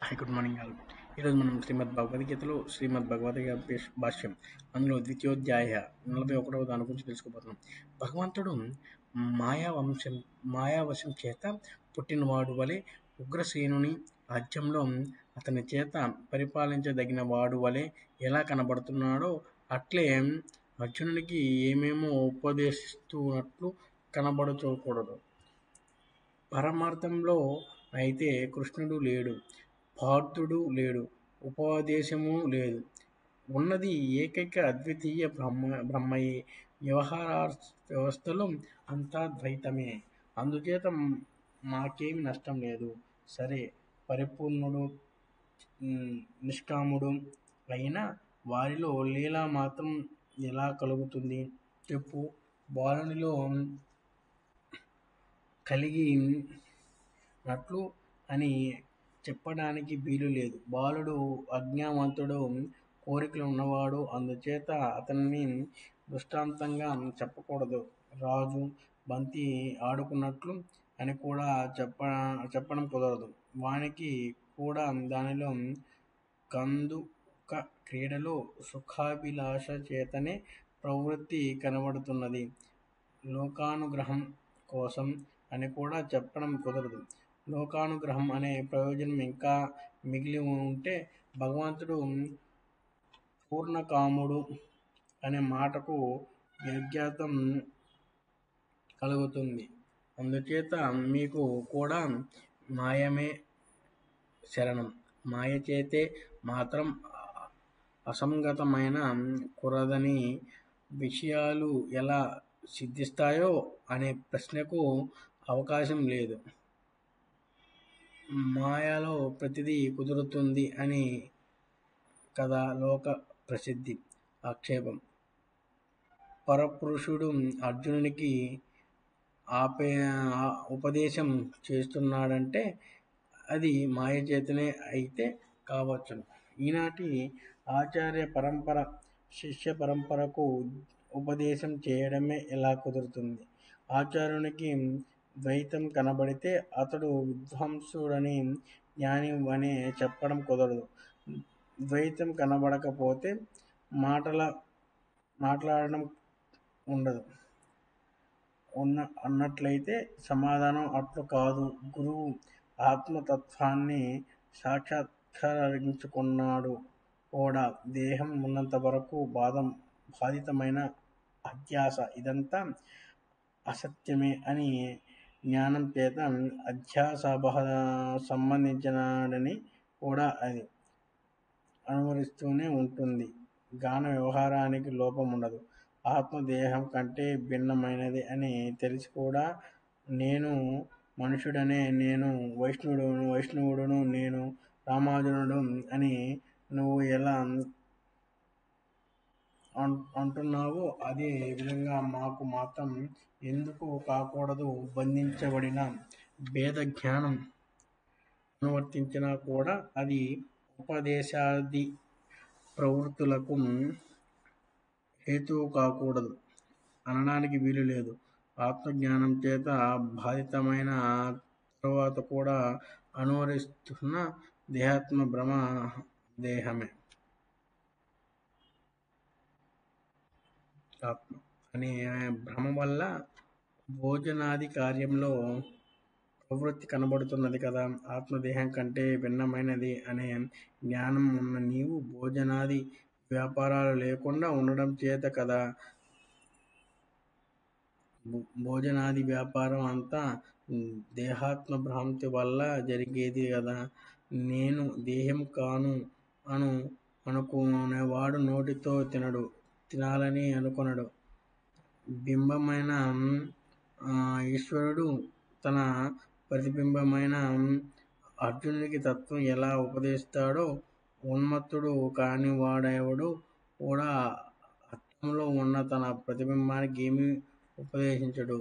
Hi good morning all. ఈరోజు మనం శ్రీమద్ భగవద్గీతలో శ్రీమద్ భగవద్గీత భాష్యం అందులో ద్వితీయోధ్యాయ 41వ దాని గురించి తెలుసుకోబోతున్నాం. భగవంతుడు మాయావశం చేత పుట్టినవాడు వలె ఉగ్రసేనుని రాజ్యంలో అతని చేత పరిపాలించదగిన వాడు వలె ఎలా కనబడుతున్నాడో అట్లే అర్జునునికి ఏమేమో ఉపదేశిస్తున్నట్లు కనబడుకోకూడదు. పరమార్థంలో అయితే కృష్ణుడు లేడు, పార్థుడు లేడు, ఉపదేశము లేదు. ఉన్నది ఏకైక అద్వితీయ బ్రహ్మయే. వ్యవహార వ్యవస్థలో అంతా ద్వైతమే. అందుచేత మాకేమి నష్టం లేదు. సరే, పరిపూర్ణుడు నిష్కాముడు అయిన వారిలో లీల మాత్రం ఎలా కలుగుతుంది చెప్పు. బాలునిలో కలిగినట్లు అని చెప్పడానికి వీలు లేదు. బాలుడు అజ్ఞానవంతుడు, కోరికలు ఉన్నవాడు. అందుచేత అతనిని దృష్టాంతంగా చెప్పకూడదు. రాజు బంతి ఆడుకున్నట్లు అని కూడా చెప్పడం కుదరదు. వానికి కూడా దానిలో కందుక క్రీడలో సుఖాభిలాష చేతనే ప్రవృత్తి కనబడుతున్నది. లోకానుగ్రహం కోసం అని కూడా చెప్పడం కుదరదు. లోకానుగ్రహం అనే ప్రయోజనం ఇంకా మిగిలి ఉంటే భగవంతుడు పూర్ణకాముడు అనే మాటకు వ్యత్యాసం కలుగుతుంది. అందుచేత మీకు కూడా మాయమే శరణం. మాయ చేతే మాత్రం అసంగతమైన కురదని విషయాలు ఎలా సిద్ధిస్తాయో అనే ప్రశ్నకు అవకాశం లేదు. మాయలో ప్రతిదీ కుదురుతుంది అని కదా లోక ప్రసిద్ధి. ఆక్షేపం: పరపురుషుడు అర్జునునికి ఉపదేశం చేస్తున్నాడంటే అది మాయచేతనే అయితే కావచ్చును. ఈనాటి ఆచార్య పరంపర శిష్య పరంపరకు ఉపదేశం చేయడమే ఎలా కుదురుతుంది? ఆచార్యునికి ద్వైతం కనబడితే అతడు విద్వాంసుడని, జ్ఞాని అని చెప్పడం కుదరదు. ద్వైతం కనబడకపోతే మాట్లాడడం ఉండదు అన్నట్లయితే సమాధానం అట్లు కాదు. గురువు ఆత్మతత్వాన్ని సాక్షాత్కరించుకున్నాడు కూడా. దేహం ఉన్నంత వరకు బాధితమైన అధ్యాస ఇదంతా అసత్యమే అని జ్ఞానం చేత అధ్యాస సంబంధించినదని కూడా అది అనువరిస్తూనే ఉంటుంది గాన వ్యవహారానికి లోపం ఉండదు. ఆత్మ దేహం కంటే భిన్నమైనది అని తెలిసి కూడా నేను మనుష్యుడనే, నేను వైష్ణవుడును, నేను రామానుజుడు అని నువ్వు ఎలా అంటున్నావో అదే విధంగా మాకు మాత్రం ఎందుకు కాకూడదు? బంధించబడిన భేద జ్ఞానం అనువర్తించినా కూడా అది ఉపదేశాది ప్రవృత్తులకు హేతువు కాకూడదు అనడానికి వీలు లేదు. ఆత్మజ్ఞానం చేత బాధితమైన తరువాత కూడా అనువరిస్తున్న దేహాత్మ భ్రమ దేహమే ఆత్మ అనే భ్రమ వల్ల భోజనాది కార్యంలో ప్రవృత్తి కనబడుతున్నది కదా. ఆత్మదేహం కంటే భిన్నమైనది అనే జ్ఞానం ఉన్న నీవు భోజనాది వ్యాపారాలు లేకుండా ఉండడం చేత కదా. భోజనాది వ్యాపారం అంతా దేహాత్మ భ్రాంతి వల్ల జరిగేది కదా. నేను దేహం కాను అనుకునేవాడు నోటితో తినడు, తినాలని అనుకొనడు. బింబమైన ఈశ్వరుడు తన ప్రతిబింబమైన అర్జునునికి తత్వం ఎలా ఉపదేశిస్తాడో ఉన్మత్తుడు కాని వాడెవడు కూడా అద్దంలో ఉన్న తన ప్రతిబింబానికి ఏమీ ఉపదేశించడు.